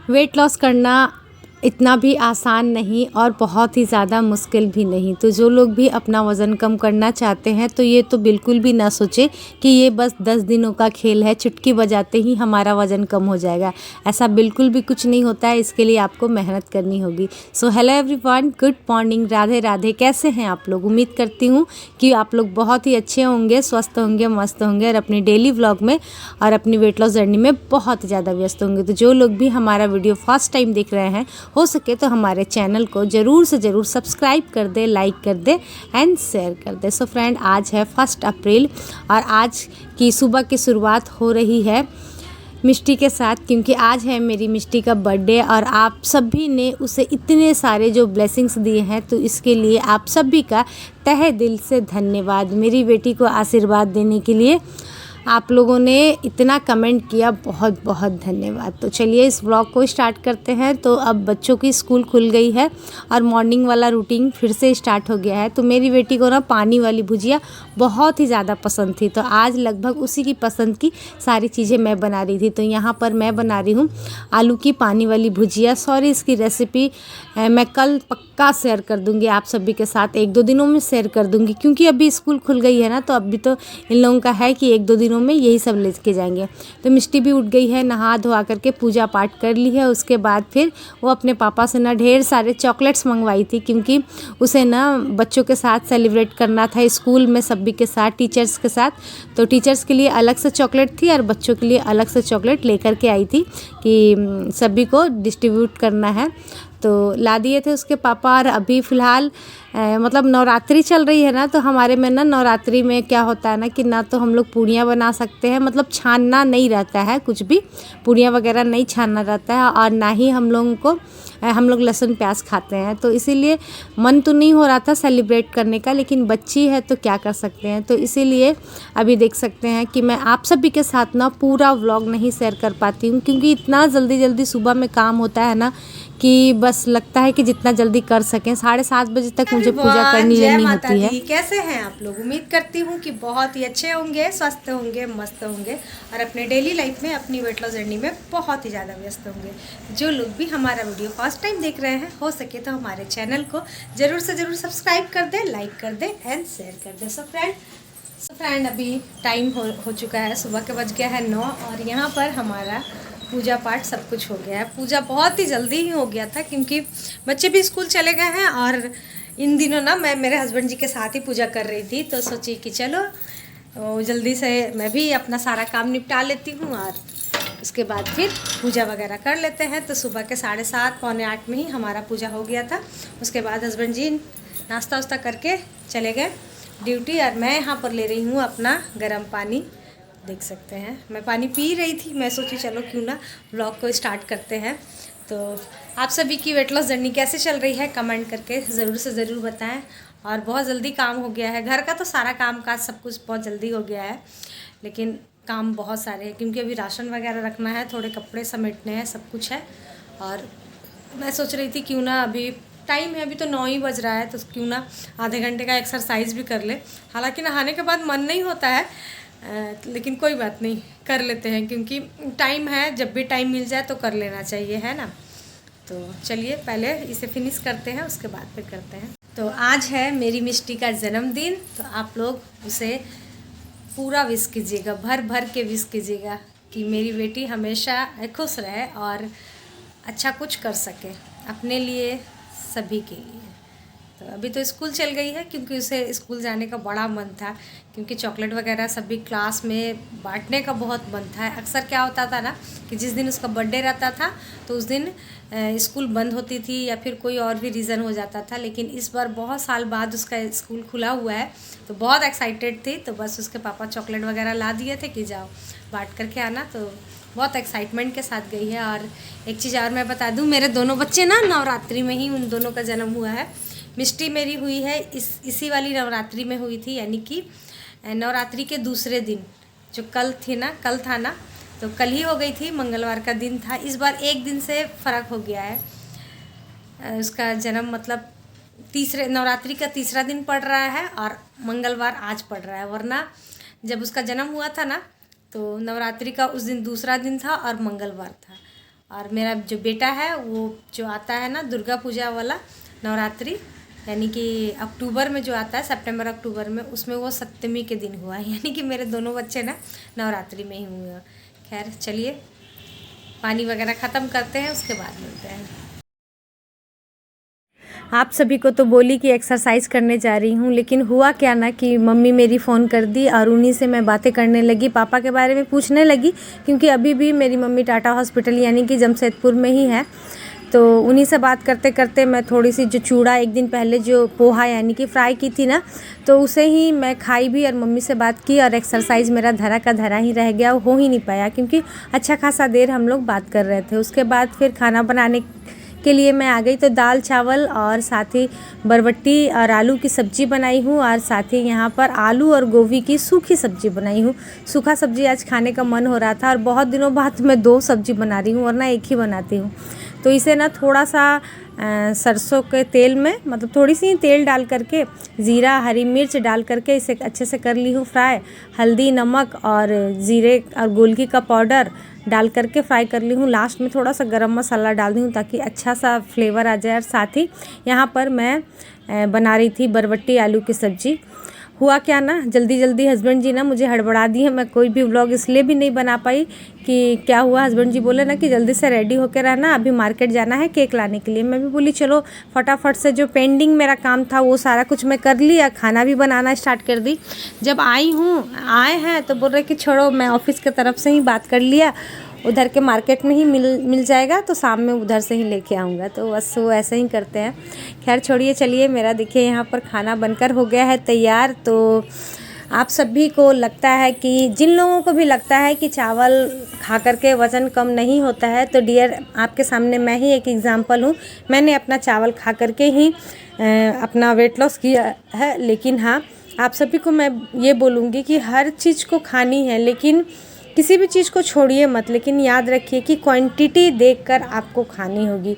Weight loss करना इतना भी आसान नहीं और बहुत ही ज़्यादा मुश्किल भी नहीं। तो जो लोग भी अपना वज़न कम करना चाहते हैं तो ये तो बिल्कुल भी ना सोचे कि ये बस 10 दिनों का खेल है, चुटकी बजाते ही हमारा वज़न कम हो जाएगा। ऐसा बिल्कुल भी कुछ नहीं होता है, इसके लिए आपको मेहनत करनी होगी। So hello everyone, good morning, Radhe Radhe. कैसे हैं आप लोग? उम्मीद करती हूँ कि आप लोग बहुत ही अच्छे होंगे, स्वस्थ होंगे, मस्त होंगे और अपनी डेली व्लॉग में और अपनी वेट लॉस जर्नी में बहुत ज़्यादा व्यस्त होंगे। तो जो लोग भी हमारा वीडियो फर्स्ट टाइम देख रहे हैं, हो सके तो हमारे चैनल को ज़रूर से ज़रूर सब्सक्राइब कर दे, लाइक कर दे एंड शेयर कर दे। सो फ्रेंड, आज है 1 अप्रैल और आज की सुबह की शुरुआत हो रही है मिष्टी के साथ, क्योंकि आज है मेरी मिष्टी का बर्थडे और आप सभी ने उसे इतने सारे जो ब्लेसिंग्स दिए हैं, तो इसके लिए आप सभी का तहे दिल से धन्यवाद। मेरी बेटी को आशीर्वाद देने के लिए आप लोगों ने इतना कमेंट किया, बहुत बहुत धन्यवाद। तो चलिए इस व्लॉग को स्टार्ट करते हैं। तो अब बच्चों की स्कूल खुल गई है और मॉर्निंग वाला रूटीन फिर से स्टार्ट हो गया है। तो मेरी बेटी को ना पानी वाली भुजिया बहुत ही ज़्यादा पसंद थी, तो आज लगभग उसी की पसंद की सारी चीज़ें मैं बना रही थी। तो यहाँ पर मैं बना रही हूँ आलू की पानी वाली भुजिया। सॉरी, इसकी रेसिपी मैं कल पक्का शेयर कर दूँगी आप सभी के साथ, 1-2 दिनों में शेयर कर दूँगी, क्योंकि अभी स्कूल खुल गई है ना, तो अभी तो इन लोगों का है कि 1-2 दिनों में यही सब लेके जाएंगे। तो मिष्टी भी उठ गई है, नहा धोआ करके पूजा पाठ कर ली है। उसके बाद फिर वो अपने पापा से ना ढेर सारे चॉकलेट्स मंगवाई थी, क्योंकि उसे ना बच्चों के साथ सेलिब्रेट करना था स्कूल में, सभी के साथ, टीचर्स के साथ। तो टीचर्स के लिए अलग से चॉकलेट थी और बच्चों के लिए अलग से चॉकलेट लेकर के आई थी कि सभी को डिस्ट्रीब्यूट करना है। तो ला दिए थे उसके पापा। और अभी फ़िलहाल मतलब नवरात्रि चल रही है ना, तो हमारे में ना नवरात्रि में क्या होता है ना कि ना तो हम लोग पूड़ियाँ बना सकते हैं, मतलब छानना नहीं रहता है, कुछ भी पूड़ियाँ वगैरह नहीं छानना रहता है, और ना ही हम लोग लहसुन प्याज खाते हैं। तो इसीलिए मन तो नहीं हो रहा था सेलिब्रेट करने का, लेकिन बच्ची है तो क्या कर सकते हैं। तो इसीलिए अभी देख सकते हैं कि मैं आप सभी के साथ ना पूरा व्लॉग नहीं शेयर कर पाती हूँ, क्योंकि इतना जल्दी जल्दी सुबह में काम होता है ना कि बस लगता है कि जितना जल्दी कर सकें। 7:30 बजे तक मुझे पूजा करनी लेनी होती है। कैसे हैं आप लोग? उम्मीद करती हूँ कि बहुत ही अच्छे होंगे, स्वस्थ होंगे, मस्त होंगे और अपने डेली लाइफ में, अपनी वेट लॉस जर्नी में बहुत ही ज़्यादा व्यस्त होंगे। जो लोग भी हमारा वीडियो फर्स्ट टाइम देख रहे हैं, हो सके तो हमारे चैनल को ज़रूर से ज़रूर सब्सक्राइब कर दें, लाइक कर दें एंड शेयर कर दें। सो फ्रेंड, अभी टाइम हो चुका है, सुबह के बज गया है 9 और यहाँ पर हमारा पूजा पाठ सब कुछ हो गया है। पूजा बहुत ही जल्दी ही हो गया था, क्योंकि बच्चे भी स्कूल चले गए हैं और इन दिनों ना मैं मेरे हस्बैंड जी के साथ ही पूजा कर रही थी। तो सोची कि चलो जल्दी से मैं भी अपना सारा काम निपटा लेती हूँ और उसके बाद फिर पूजा वगैरह कर लेते हैं। तो सुबह के 7:30 पौने 8 में ही हमारा पूजा हो गया था। उसके बाद हस्बैंड जी नाश्ता वास्ता करके चले गए ड्यूटी और मैं यहाँ पर ले रही हूँ अपना गर्म पानी। देख सकते हैं मैं पानी पी रही थी, मैं सोची चलो क्यों ना व्लॉग को स्टार्ट करते हैं। तो आप सभी की वेट लॉस जर्नी कैसे चल रही है कमेंट करके ज़रूर से ज़रूर बताएं। और बहुत जल्दी काम हो गया है, घर का तो सारा काम काज सब कुछ बहुत जल्दी हो गया है, लेकिन काम बहुत सारे हैं, क्योंकि अभी राशन वगैरह रखना है, थोड़े कपड़े समेटने हैं, सब कुछ है। और मैं सोच रही थी क्यों ना, अभी टाइम है, अभी तो 9 ही बज रहा है, तो क्यों ना आधे घंटे का एक्सरसाइज भी कर ले। हालांकि नहाने के बाद मन नहीं होता है, लेकिन कोई बात नहीं, कर लेते हैं, क्योंकि टाइम है, जब भी टाइम मिल जाए तो कर लेना चाहिए, है ना। तो चलिए पहले इसे फिनिश करते हैं, उसके बाद फिर करते हैं। तो आज है मेरी मिष्टी का जन्मदिन, तो आप लोग उसे पूरा विश कीजिएगा, भर भर के विश कीजिएगा कि मेरी बेटी हमेशा खुश रहे और अच्छा कुछ कर सके अपने लिए, सभी के लिए। तो अभी तो स्कूल चल गई है, क्योंकि उसे स्कूल जाने का बड़ा मन था, क्योंकि चॉकलेट वगैरह सभी क्लास में बांटने का बहुत मन था। अक्सर क्या होता था ना कि जिस दिन उसका बर्थडे रहता था तो उस दिन स्कूल बंद होती थी या फिर कोई और भी रीज़न हो जाता था, लेकिन इस बार बहुत साल बाद उसका स्कूल खुला हुआ है, तो बहुत एक्साइटेड थी। तो बस उसके पापा चॉकलेट वगैरह ला दिए थे कि जाओ बांट करके आना, तो बहुत एक्साइटमेंट के साथ गई है। और एक चीज़ और मैं बता दूँ, मेरे दोनों बच्चे ना नवरात्रि में ही उन दोनों का जन्म हुआ है। मिष्टी मेरी हुई है इसी वाली नवरात्रि में हुई थी, यानी कि नवरात्रि के दूसरे दिन, जो कल था ना, तो कल ही हो गई थी, मंगलवार का दिन था। इस बार एक दिन से फ़र्क हो गया है, उसका जन्म मतलब तीसरे नवरात्रि का तीसरा दिन पड़ रहा है और मंगलवार आज पड़ रहा है, वरना जब उसका जन्म हुआ था ना तो नवरात्रि का उस दिन दूसरा दिन था और मंगलवार था। और मेरा जो बेटा है वो जो आता है ना दुर्गा पूजा वाला नवरात्रि, यानी कि अक्टूबर में जो आता है, सितंबर अक्टूबर में, उसमें वो सप्तमी के दिन हुआ है, यानी कि मेरे दोनों बच्चे ना नवरात्रि में ही हुए हैं। खैर चलिए पानी वगैरह ख़त्म करते हैं, उसके बाद मिलते हैं। आप सभी को तो बोली कि एक्सरसाइज करने जा रही हूँ, लेकिन हुआ क्या ना कि मम्मी मेरी फ़ोन कर दी और उन्हीं से मैं बातें करने लगी, पापा के बारे में पूछने लगी, क्योंकि अभी भी मेरी मम्मी टाटा हॉस्पिटल यानी कि जमशेदपुर में ही है। तो उन्हीं से बात करते करते मैं थोड़ी सी जो चूड़ा एक दिन पहले जो पोहा यानी कि फ्राई की थी ना, तो उसे ही मैं खाई भी और मम्मी से बात की, और एक्सरसाइज मेरा धरा का धरा ही रह गया, हो ही नहीं पाया, क्योंकि अच्छा खासा देर हम लोग बात कर रहे थे। उसके बाद फिर खाना बनाने के लिए मैं आ गई, तो दाल चावल और साथ ही बरबट्टी और आलू की सब्ज़ी बनाई हूँ, और साथ ही यहाँ पर आलू और गोभी की सूखी सब्ज़ी बनाई हूँ। सूखा सब्ज़ी आज खाने का मन हो रहा था, और बहुत दिनों बाद मैं 2 सब्ज़ी बना रही हूँ, वरना एक ही बनाती हूँ। तो इसे ना थोड़ा सा सरसों के तेल में, मतलब थोड़ी सी तेल डाल करके, ज़ीरा हरी मिर्च डाल करके इसे अच्छे से कर ली हूँ फ्राई। हल्दी नमक और ज़ीरे और गोलकी का पाउडर डाल करके फ्राई कर ली हूँ। लास्ट में थोड़ा सा गरम मसाला डाल दी हूँ ताकि अच्छा सा फ्लेवर आ जाए। और साथ ही यहाँ पर मैं बना रही थी बरबट्टी आलू की सब्ज़ी। हुआ क्या ना, जल्दी जल्दी हस्बैंड जी ना मुझे हड़बड़ा दिए, मैं कोई भी व्लॉग इसलिए भी नहीं बना पाई कि क्या हुआ, हस्बैंड जी बोले ना कि जल्दी से रेडी होकर रहना, अभी मार्केट जाना है केक लाने के लिए। मैं भी बोली चलो फटाफट से जो पेंडिंग मेरा काम था वो सारा कुछ मैं कर लिया, खाना भी बनाना स्टार्ट कर दी। जब आए हैं तो बोल रहे कि छोड़ो, मैं ऑफिस की तरफ से ही बात कर लिया, उधर के मार्केट में ही मिल जाएगा, तो शाम में उधर से ही लेके आऊँगा। तो बस वो ऐसे ही करते हैं। खैर छोड़िए, चलिए मेरा देखिए यहाँ पर खाना बनकर हो गया है तैयार। तो आप सभी को लगता है कि, जिन लोगों को भी लगता है कि चावल खा करके वज़न कम नहीं होता है, तो डियर आपके सामने मैं ही एक एग्ज़ाम्पल हूँ। मैंने अपना चावल खा करके ही अपना वेट लॉस किया है। लेकिन हाँ, आप सभी को मैं ये बोलूँगी कि हर चीज़ को खानी है, लेकिन किसी भी चीज़ को छोड़िए मत, लेकिन याद रखिए कि क्वांटिटी देखकर आपको खानी होगी।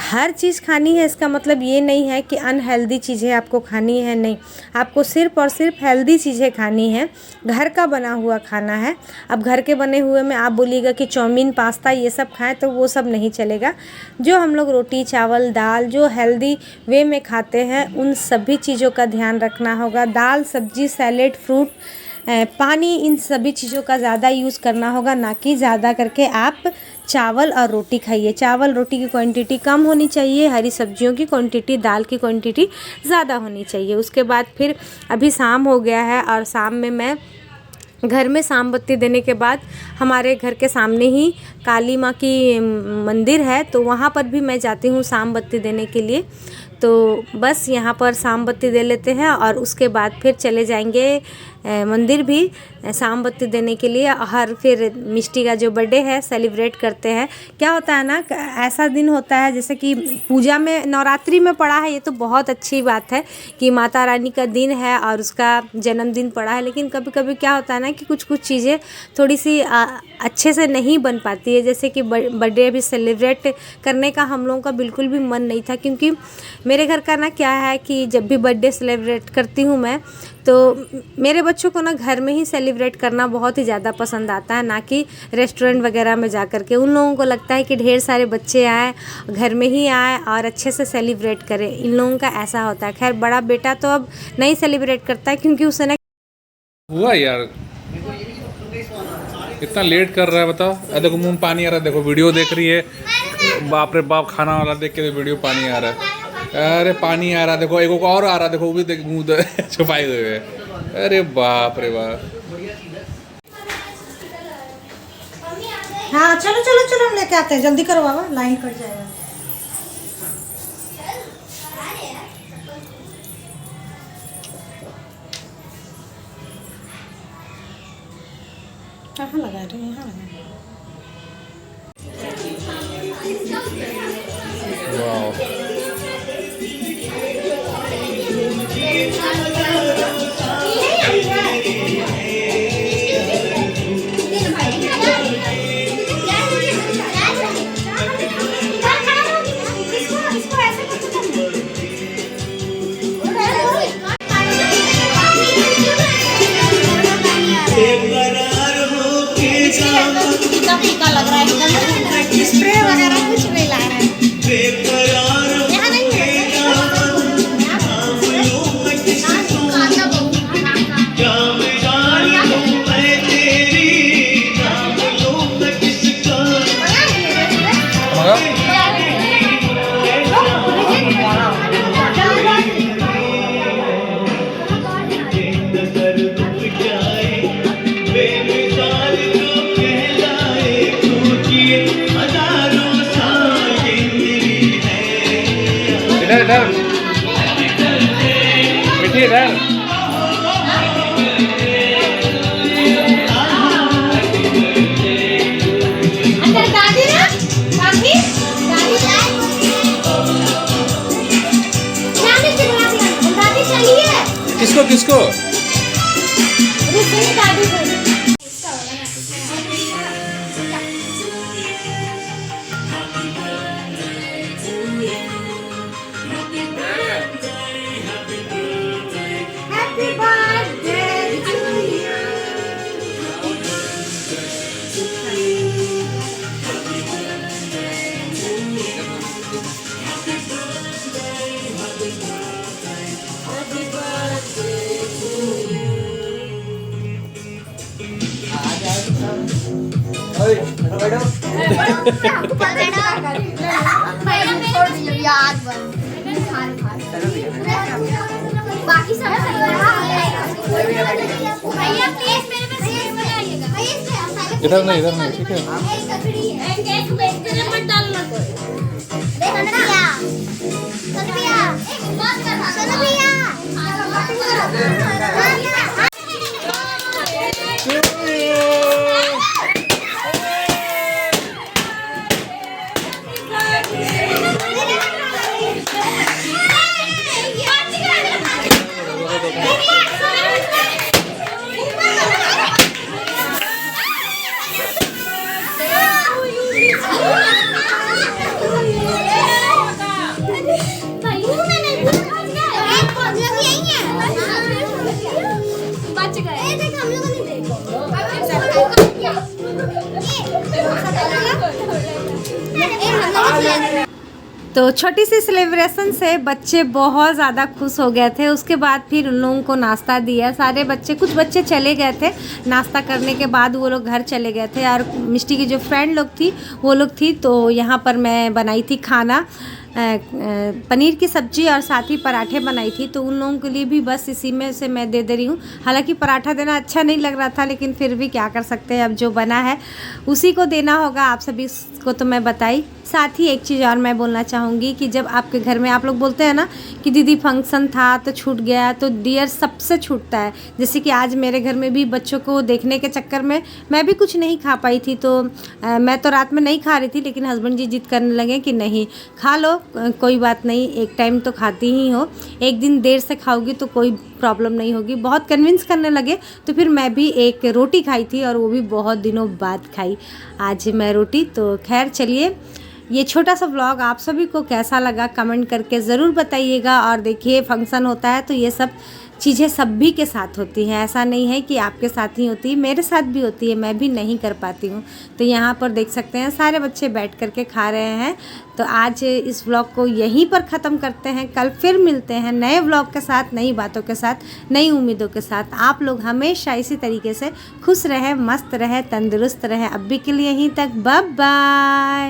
हर चीज़ खानी है इसका मतलब ये नहीं है कि अनहेल्दी चीज़ें आपको खानी है, नहीं, आपको सिर्फ़ और सिर्फ हेल्दी चीज़ें खानी है, घर का बना हुआ खाना है। अब घर के बने हुए में आप बोलिएगा कि चाउमीन पास्ता ये सब खाएं, तो वो सब नहीं चलेगा। जो हम लोग रोटी चावल दाल जो हेल्दी वे में खाते हैं, उन सभी चीज़ों का ध्यान रखना होगा। दाल सब्जी सैलेड फ्रूट पानी, इन सभी चीज़ों का ज़्यादा यूज़ करना होगा, ना कि ज़्यादा करके आप चावल और रोटी खाइए। चावल रोटी की क्वांटिटी कम होनी चाहिए, हरी सब्जियों की क्वांटिटी दाल की क्वांटिटी ज़्यादा होनी चाहिए। उसके बाद फिर अभी शाम हो गया है, और शाम में मैं घर में शाम बत्ती देने के बाद हमारे घर के सामने ही काली माँ की मंदिर है, तो वहाँ पर भी मैं जाती हूँ शाम बत्ती देने के लिए। तो बस यहाँ पर शाम बत्ती दे लेते हैं, और उसके बाद फिर चले जाएंगे मंदिर भी शाम बत्ती देने के लिए। और फिर मिष्टी का जो बर्थडे है सेलिब्रेट करते हैं। क्या होता है ना, ऐसा दिन होता है जैसे कि पूजा में नवरात्रि में पड़ा है, ये तो बहुत अच्छी बात है कि माता रानी का दिन है और उसका जन्मदिन पड़ा है। लेकिन कभी कभी क्या होता है ना कि कुछ चीज़ें थोड़ी सी अच्छे से नहीं बन पाती है। जैसे कि बर्थडे भी सेलिब्रेट करने का हम लोगों का बिल्कुल भी मन नहीं था, क्योंकि मेरे घर का ना क्या है कि जब भी बर्थडे सेलिब्रेट करती हूँ मैं, तो मेरे बच्चों को ना घर में ही सेलिब्रेट करना बहुत ही ज़्यादा पसंद आता है, ना कि रेस्टोरेंट वगैरह में जा कर के। उन लोगों को लगता है कि ढेर सारे बच्चे आए, घर में ही आए और अच्छे से सेलिब्रेट करें, इन लोगों का ऐसा होता है। खैर बड़ा बेटा तो अब नहीं सेलिब्रेट करता है, क्योंकि उसे ना हुआ यार इतना लेट कर रहा है, बताओ। देखो मुंह में पानी आ रहा है, देखो वीडियो देख रही है, बाप रे बाप, खाना वाला देख के वीडियो पानी आ रहा है। अरे पानी आ रहा है, देखो एक और आ रहा है, देखो वो भी देख मुँह छुपाए हुए है। अरे बाप रे बाप। हाँ चलो चलो चलो, हम लेके आते हैं, जल्दी करो बाबा, लाइन कट जाएगा। कहाँ लगा रहे हैं, यहाँ लगा। वाह कितना फीका लग रहा है, एकदम स्प्रे दूंगा। इधर इधर बेटी इधर। किसको किसको? बाकी सब भैया प्लीज मेरे पे सीट बनाइएगा। इधर नहीं ठीक है। मत डालना कोई। तो छोटी सी सेलिब्रेशन से बच्चे बहुत ज़्यादा खुश हो गए थे। उसके बाद फिर उन लोगों को नाश्ता दिया। सारे बच्चे, कुछ बच्चे चले गए थे नाश्ता करने के बाद, वो लोग घर चले गए थे। और मिष्टी की जो फ्रेंड लोग थी वो लोग थी, तो यहाँ पर मैं बनाई थी खाना, पनीर की सब्ज़ी और साथ ही पराठे बनाई थी। तो उन लोगों के लिए भी बस इसी में से मैं दे रही हूँ। हालांकि पराठा देना अच्छा नहीं लग रहा था, लेकिन फिर भी क्या कर सकते हैं, अब जो बना है उसी को देना होगा। आप सभी को तो मैं बताई। साथ ही एक चीज़ और मैं बोलना चाहूँगी कि जब आपके घर में आप लोग बोलते हैं ना कि दीदी फंक्शन था तो छूट गया, तो डियर सबसे छूटता है। जैसे कि आज मेरे घर में भी बच्चों को देखने के चक्कर में मैं भी कुछ नहीं खा पाई थी, तो मैं तो रात में नहीं खा रही थी, लेकिन हस्बैंड जी जिद करने लगे कि नहीं खा लो, कोई बात नहीं, एक टाइम तो खाती ही हो, एक दिन देर से खाओगी तो कोई प्रॉब्लम नहीं होगी। बहुत कन्विंस करने लगे, तो फिर मैं भी एक रोटी खाई थी, और वो भी बहुत दिनों बाद खाई आज मैं रोटी। तो खैर चलिए, ये छोटा सा व्लॉग आप सभी को कैसा लगा कमेंट करके ज़रूर बताइएगा। और देखिए फंक्शन होता है तो ये सब चीज़ें सभी के साथ होती हैं, ऐसा नहीं है कि आपके साथ ही होती है, मेरे साथ भी होती है, मैं भी नहीं कर पाती हूँ। तो यहाँ पर देख सकते हैं सारे बच्चे बैठ कर के खा रहे हैं। तो आज इस व्लॉग को यहीं पर ख़त्म करते हैं। कल फिर मिलते हैं नए व्लॉग के साथ, नई बातों के साथ, नई उम्मीदों के साथ। आप लोग हमेशा इसी तरीके से खुश रहें, मस्त रहें, तंदुरुस्त रहें। अभी के लिए यहीं तक, बाय बाय।